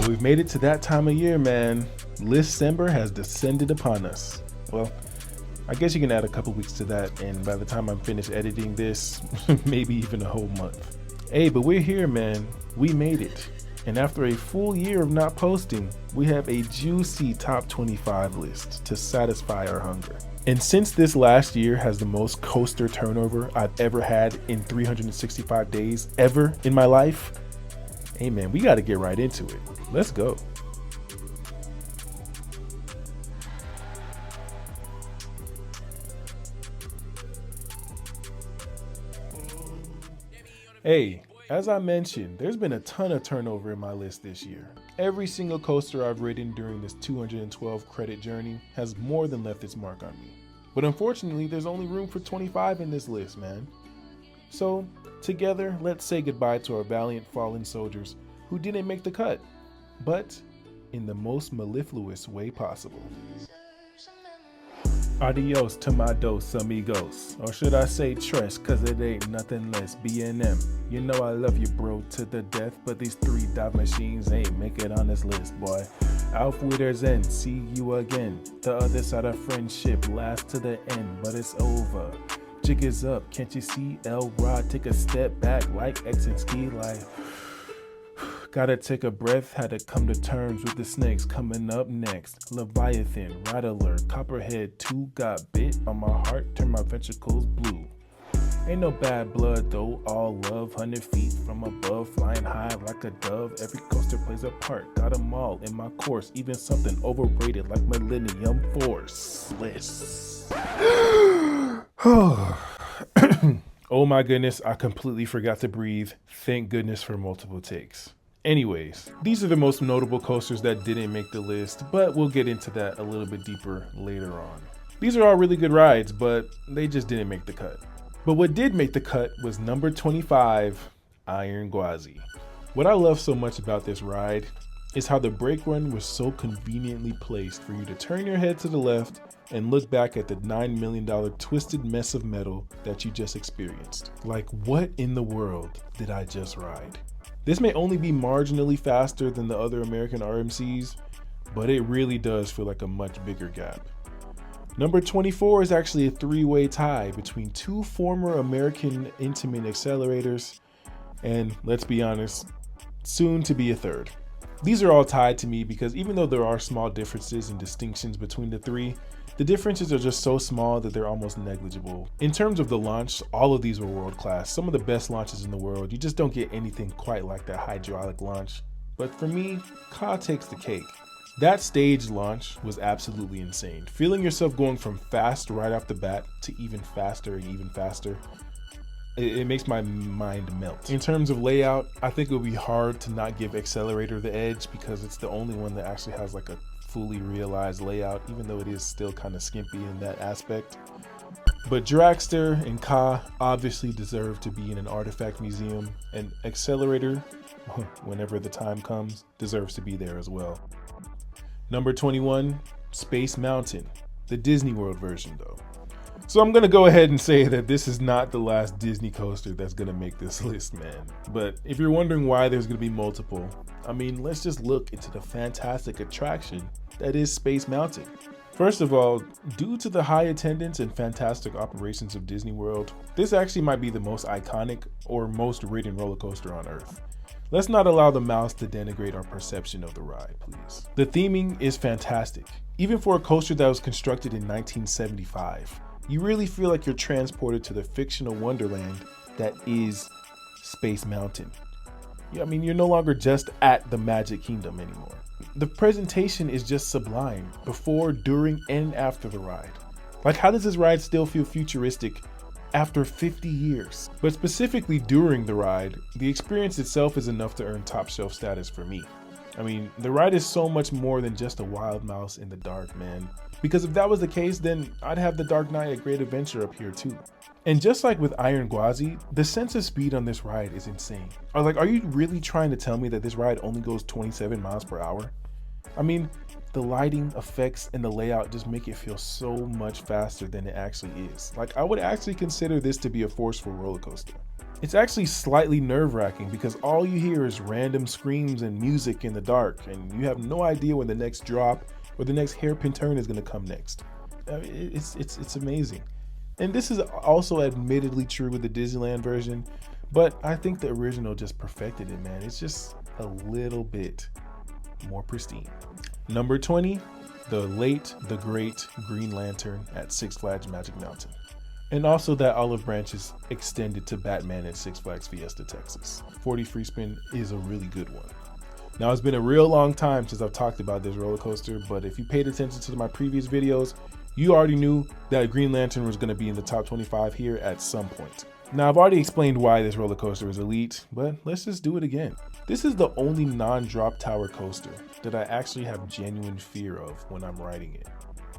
Well, we've made it to that time of year, man. Listcember has descended upon us. Well, I guess you can add a couple weeks to that, and by the time I'm finished editing this, maybe even a whole month. Hey, but we're here, man. We made it. And after a full year of not posting, we have a juicy top 25 list to satisfy our hunger. And since this last year has the most coaster turnover I've ever had in 365 days ever in my life, hey man, we gotta get right into it. Let's go. Hey, as I mentioned, there's been a ton of turnover in my list this year. Every single coaster I've ridden during this 212 credit journey has more than left its mark on me. But unfortunately, there's only room for 25 in this list, man. So, together, let's say goodbye to our valiant fallen soldiers who didn't make the cut, but in the most mellifluous way possible. Adios to my dos amigos, or should I say tres, cause it ain't nothing less B&M. You know I love you bro to the death, but these 3 dive machines ain't make it on this list, boy. Auf Wiedersehen, see you again. The other side of friendship lasts to the end, but it's over. Jig is up, can't you see? L-Rod, take a step back like X and ski life. Gotta take a breath, had to come to terms with the snakes coming up next. Leviathan, Rat Alert, Copperhead 2 got bit on my heart, turned my ventricles blue. Ain't no bad blood though, all love, 100 feet from above, flying high like a dove. Every coaster plays a part, got them all in my course, even something overrated like Millennium Force. Bliss. Oh my goodness, I completely forgot to breathe. Thank goodness for multiple takes. Anyways, these are the most notable coasters that didn't make the list, but we'll get into that a little bit deeper later on. These are all really good rides, but they just didn't make the cut. But what did make the cut was number 25, Iron Gwazi. What I love so much about this ride is how the brake run was so conveniently placed for you to turn your head to the left and look back at the $9 million twisted mess of metal that you just experienced. Like, what in the world did I just ride? This may only be marginally faster than the other American RMCs, but it really does feel like a much bigger gap. Number 24 is actually a 3-way tie between 2 former American Intamin accelerators, and let's be honest, soon to be a 3rd. These are all tied to me because even though there are small differences and distinctions between the 3, the differences are just so small that they're almost negligible. In terms of the launch, all of these were world class. Some of the best launches in the world. You just don't get anything quite like that hydraulic launch. But for me, Ka takes the cake. That stage launch was absolutely insane. Feeling yourself going from fast right off the bat to even faster and even faster, it makes my mind melt. In terms of layout, I think it would be hard to not give Accelerator the edge because it's the only one that actually has like a fully realized layout, even though it is still kind of skimpy in that aspect. But Dragster and Ka obviously deserve to be in an artifact museum, and Accelerator, whenever the time comes, deserves to be there as well. Number 21, Space Mountain, the Disney World version though. So I'm gonna go ahead and say that this is not the last Disney coaster that's gonna make this list, man. But if you're wondering why there's gonna be multiple, I mean, let's just look into the fantastic attraction that is Space Mountain. First of all, due to the high attendance and fantastic operations of Disney World, this actually might be the most iconic or most ridden roller coaster on Earth. Let's not allow the mouse to denigrate our perception of the ride, please. The theming is fantastic. Even for a coaster that was constructed in 1975, you really feel like you're transported to the fictional wonderland that is Space Mountain. I mean, you're no longer just at the Magic Kingdom anymore. The presentation is just sublime before, during, and after the ride. Like, how does this ride still feel futuristic after 50 years? But specifically during the ride, the experience itself is enough to earn top shelf status for me. I mean, the ride is so much more than just a wild mouse in the dark, man. Because if that was the case, then I'd have the Dark Knight A Great Adventure up here too. And just like with Iron Gwazi, the sense of speed on this ride is insane. Are you really trying to tell me that this ride only goes 27 miles per hour? I mean, the lighting, effects, and the layout just make it feel so much faster than it actually is. Like, I would actually consider this to be a forceful roller coaster. It's actually slightly nerve-wracking because all you hear is random screams and music in the dark, and you have no idea when the next drop or the next hairpin turn is going to come next. I mean, it's amazing. And this is also admittedly true with the Disneyland version, but I think the original just perfected it, man. It's just a little bit more pristine. Number 20, the great Green Lantern at Six Flags Magic Mountain. And also that olive branch is extended to Batman at Six Flags Fiesta, Texas. 40 free spin is a really good one. Now, it's been a real long time since I've talked about this roller coaster, but if you paid attention to my previous videos, you already knew that Green Lantern was going to be in the top 25 here at some point. Now, I've already explained why this roller coaster is elite, but let's just do it again. This is the only non-drop tower coaster that I actually have genuine fear of when I'm riding it.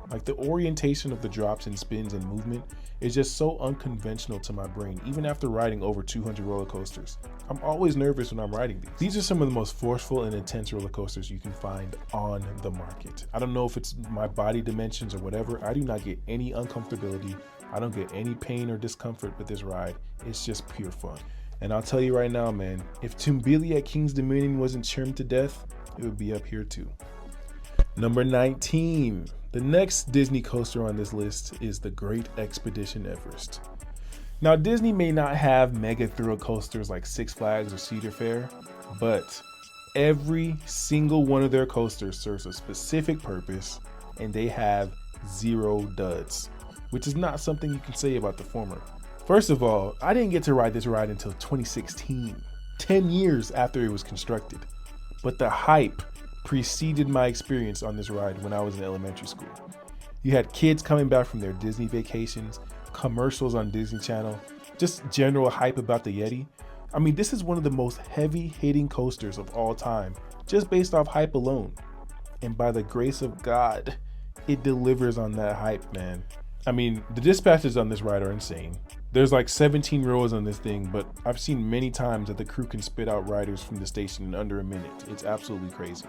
Like, the orientation of the drops and spins and movement is just so unconventional to my brain, even after riding over 200 roller coasters. I'm always nervous when I'm riding these. These are some of the most forceful and intense roller coasters you can find on the market. I don't know if it's my body dimensions or whatever. I do not get any uncomfortability. I don't get any pain or discomfort with this ride. It's just pure fun. And I'll tell you right now, man, if Tumbili at King's Dominion wasn't trimmed to death, it would be up here too. Number 19. The next Disney coaster on this list is the Great Expedition Everest. Now, Disney may not have mega thrill coasters like Six Flags or Cedar Fair, but every single one of their coasters serves a specific purpose, and they have zero duds, which is not something you can say about the former. First of all, I didn't get to ride this ride until 2016, 10 years after it was constructed, but the hype preceded my experience on this ride when I was in elementary school. You had kids coming back from their Disney vacations, commercials on Disney Channel, just general hype about the Yeti. I mean, this is one of the most heavy-hitting coasters of all time, just based off hype alone. And by the grace of God, it delivers on that hype, man. I mean, the dispatches on this ride are insane. There's like 17 rows on this thing, but I've seen many times that the crew can spit out riders from the station in under a minute. It's absolutely crazy.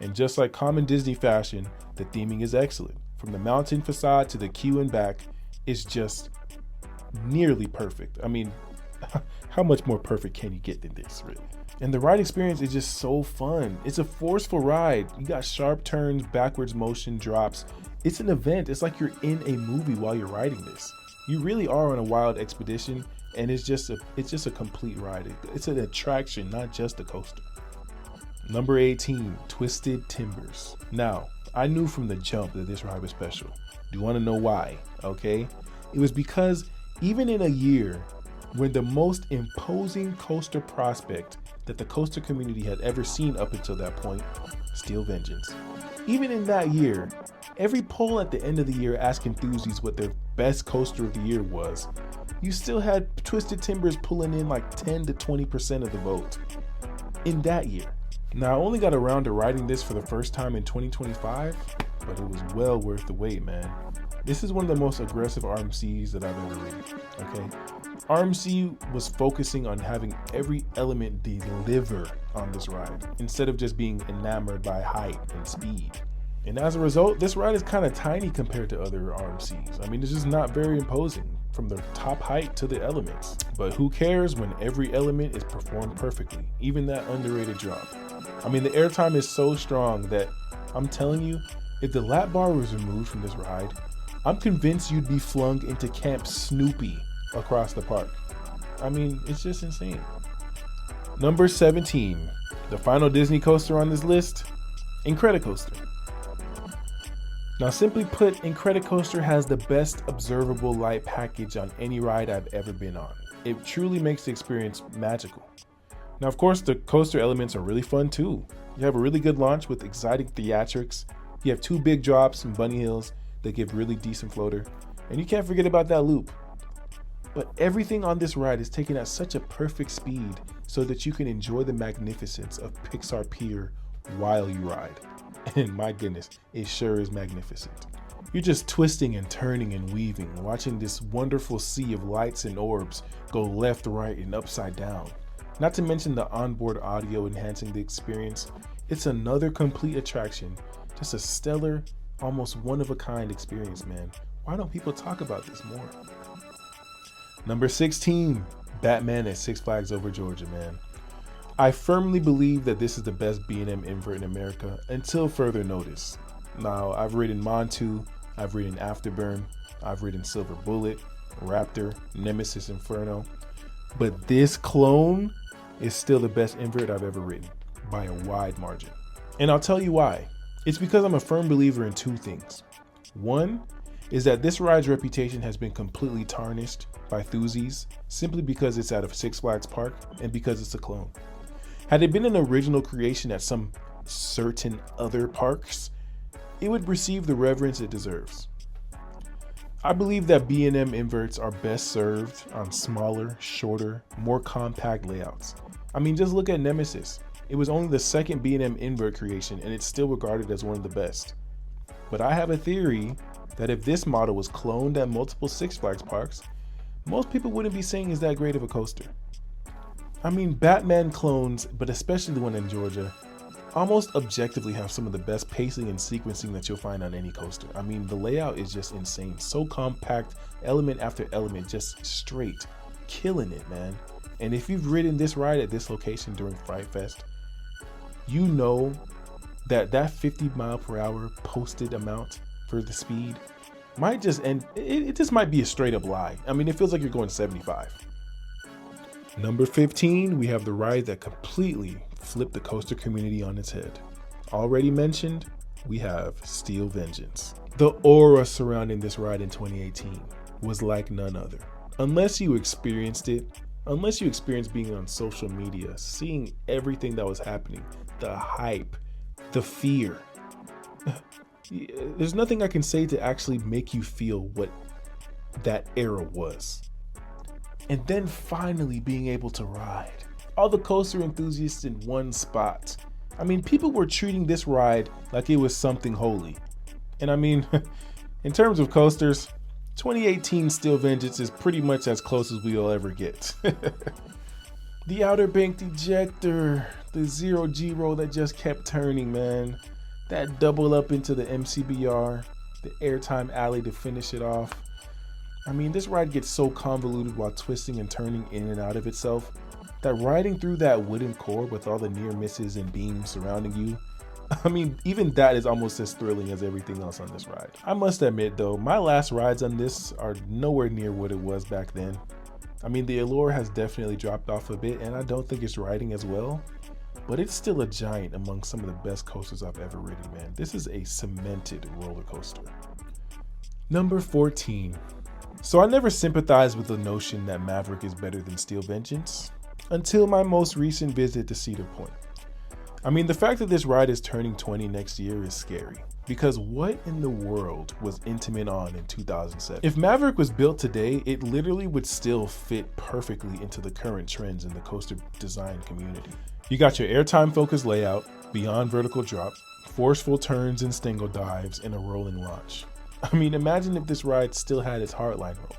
And just like common Disney fashion, the theming is excellent. From the mountain facade to the queue and back, it's just nearly perfect. I mean, how much more perfect can you get than this, really? And the ride experience is just so fun. It's a forceful ride. You got sharp turns, backwards motion, drops. It's an event. It's like you're in a movie while you're riding this. You really are on a wild expedition, and it's just a complete ride. It's an attraction, not just a coaster. Number 18, Twisted Timbers. Now, I knew from the jump that this ride was special. Do you want to know why? Okay, it was because even in a year when the most imposing coaster prospect that the coaster community had ever seen up until that point, Steel Vengeance, even in that year, every poll at the end of the year asked enthusiasts what their best coaster of the year was, you still had Twisted Timbers pulling in like 10 to 20% of the vote in that year. Now, I only got around to riding this for the first time in 2025, but it was well worth the wait, man. This is one of the most aggressive RMCs that I've ever ridden, okay? RMC was focusing on having every element deliver on this ride, instead of just being enamored by height and speed. And as a result, this ride is kind of tiny compared to other RMCs. I mean, it's just not very imposing, from the top height to the elements. But who cares when every element is performed perfectly, even that underrated drop. I mean, the airtime is so strong that I'm telling you, if the lap bar was removed from this ride, I'm convinced you'd be flung into Camp Snoopy across the park. I mean, it's just insane. Number 17, the final Disney coaster on this list, Incredicoaster. Now, simply put, Incredicoaster has the best observable light package on any ride I've ever been on. It truly makes the experience magical. Now, of course, the coaster elements are really fun too. You have a really good launch with exciting theatrics. You have 2 big drops and bunny hills that give really decent floater. And you can't forget about that loop. But everything on this ride is taken at such a perfect speed so that you can enjoy the magnificence of Pixar Pier while you ride. And my goodness, it sure is magnificent. You're just twisting and turning and weaving, watching this wonderful sea of lights and orbs go left, right, and upside down. Not to mention the onboard audio enhancing the experience. It's another complete attraction. Just a stellar, almost one-of-a-kind experience, man. Why don't people talk about this more? Number 16, Batman at Six Flags Over Georgia, man. I firmly believe that this is the best B&M invert in America until further notice. Now, I've ridden Montu, I've ridden Afterburn, I've ridden Silver Bullet, Raptor, Nemesis Inferno, but this clone is still the best invert I've ever ridden by a wide margin. And I'll tell you why. It's because I'm a firm believer in two things. One is that this ride's reputation has been completely tarnished by enthusiasts simply because it's out of Six Flags Park and because it's a clone. Had it been an original creation at some certain other parks, it would receive the reverence it deserves. I believe that B&M inverts are best served on smaller, shorter, more compact layouts. I mean, just look at Nemesis. It was only the second B&M invert creation and it's still regarded as one of the best. But I have a theory that if this model was cloned at multiple Six Flags parks, most people wouldn't be saying it's that great of a coaster. I mean, Batman clones, but especially the one in Georgia, almost objectively have some of the best pacing and sequencing that you'll find on any coaster. I mean, the layout is just insane. So compact, element after element, just straight, killing it, man. And if you've ridden this ride at this location during Fright Fest, you know that 50 mile per hour posted amount for the speed might just end, it just might be a straight up lie. I mean, it feels like you're going 75. Number 15, we have the ride that completely flipped the coaster community on its head. Already mentioned, we have Steel Vengeance. The aura surrounding this ride in 2018 was like none other. Unless you experienced it, unless you experienced being on social media, seeing everything that was happening, the hype, the fear, there's nothing I can say to actually make you feel what that era was. And then finally being able to ride. All the coaster enthusiasts in one spot. I mean, people were treating this ride like it was something holy. And I mean, in terms of coasters, 2018 Steel Vengeance is pretty much as close as we'll ever get. The Outer Bank ejector, the zero G roll that just kept turning, man. That double up into the MCBR, the airtime alley to finish it off. I mean, this ride gets so convoluted while twisting and turning in and out of itself that riding through that wooden core with all the near misses and beams surrounding you, I mean, even that is almost as thrilling as everything else on this ride. I must admit though, my last rides on this are nowhere near what it was back then. I mean, the allure has definitely dropped off a bit and I don't think it's riding as well, but it's still a giant among some of the best coasters I've ever ridden, man. This is a cemented roller coaster. Number 14. So I never sympathized with the notion that Maverick is better than Steel Vengeance until my most recent visit to Cedar Point. I mean, the fact that this ride is turning 20 next year is scary, because what in the world was Intamin on in 2007? If Maverick was built today, it literally would still fit perfectly into the current trends in the coaster design community. You got your airtime focused layout, beyond vertical drop, forceful turns and stingle dives, and a rolling launch. I mean, imagine if this ride still had its hardline roll.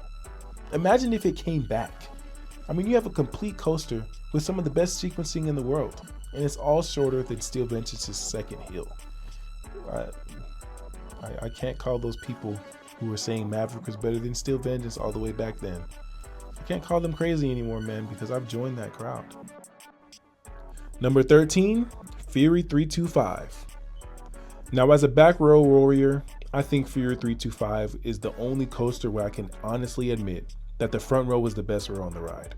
Imagine if it came back. I mean, you have a complete coaster with some of the best sequencing in the world, and it's all shorter than Steel Vengeance's second hill. I can't call those people who were saying Maverick was better than Steel Vengeance all the way back then. I can't call them crazy anymore, man, because I've joined that crowd. Number 13, Fury 325. Now, as a back row warrior, I think Fury 325 is the only coaster where I can honestly admit that the front row was the best row on the ride.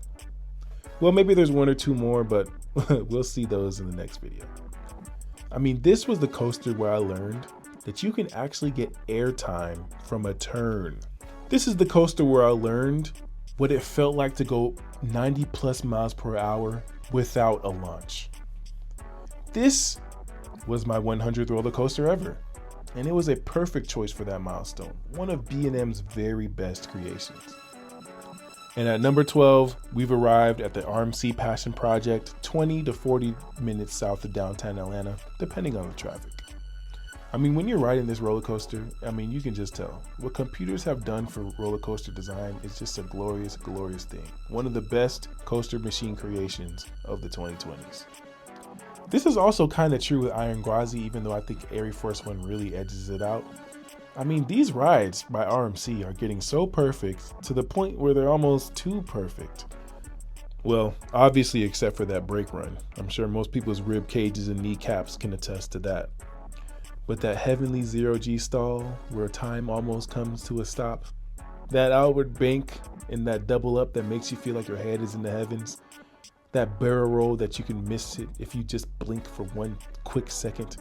Well, maybe there's one or two more, but we'll see those in the next video. I mean, this was the coaster where I learned that you can actually get airtime from a turn. This is the coaster where I learned what it felt like to go 90 plus miles per hour without a launch. This was my 100th roller coaster ever, and it was a perfect choice for that milestone, one of B&M's very best creations. And at number 12, we've arrived at the RMC Passion Project, 20 to 40 minutes south of downtown Atlanta, depending on the traffic. I mean, when you're riding this roller coaster, I mean, you can just tell. What computers have done for roller coaster design is just a glorious, glorious thing. One of the best coaster machine creations of the 2020s. This is also kind of true with Iron Gwazi, even though I think Air Force One really edges it out. I mean, these rides by RMC are getting so perfect to the point where they're almost too perfect. Well, obviously except for that brake run. I'm sure most people's rib cages and kneecaps can attest to that. But that heavenly zero-G stall where time almost comes to a stop, that outward bank and that double up that makes you feel like your head is in the heavens, that barrel roll that you can miss it if you just blink for one quick second,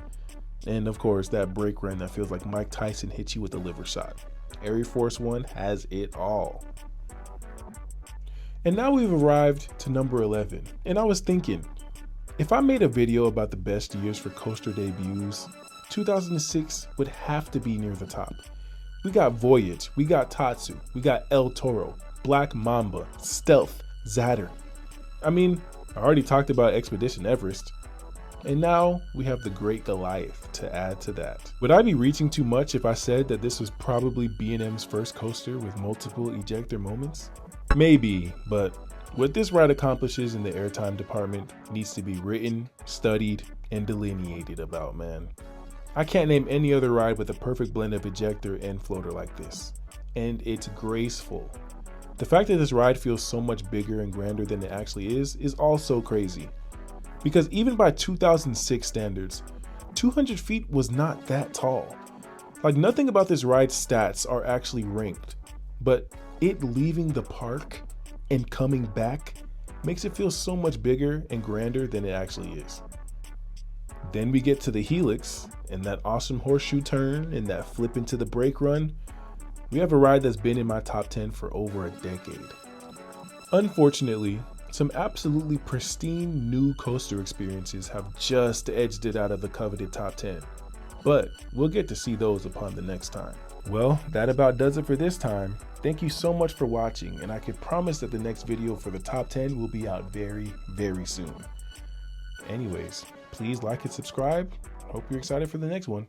and of course that brake run that feels like Mike Tyson hit you with a liver shot. Air Force One has it all. And now we've arrived to number 11, and I was thinking, if I made a video about the best years for coaster debuts, 2006 would have to be near the top. We got Voyage, we got Tatsu, we got El Toro, Black Mamba, Stealth, Zatter. I mean, I already talked about Expedition Everest, and now we have the Great Goliath to add to that. Would I be reaching too much if I said that this was probably B&M's first coaster with multiple ejector moments? Maybe, but what this ride accomplishes in the airtime department needs to be written, studied, and delineated about, man. I can't name any other ride with a perfect blend of ejector and floater like this. And it's graceful. The fact that this ride feels so much bigger and grander than it actually is also crazy. Because even by 2006 standards, 200 feet was not that tall. Like, nothing about this ride's stats are actually ranked, but it leaving the park and coming back makes it feel so much bigger and grander than it actually is. Then we get to the Helix and that awesome horseshoe turn and that flip into the brake run. We have a ride that's been in my top 10 for over a decade. Unfortunately, some absolutely pristine new coaster experiences have just edged it out of the coveted top 10, but we'll get to see those upon the next time. Well, that about does it for this time. Thank you so much for watching, and I can promise that the next video for the top 10 will be out very, very soon. Anyways, please like and subscribe. Hope you're excited for the next one.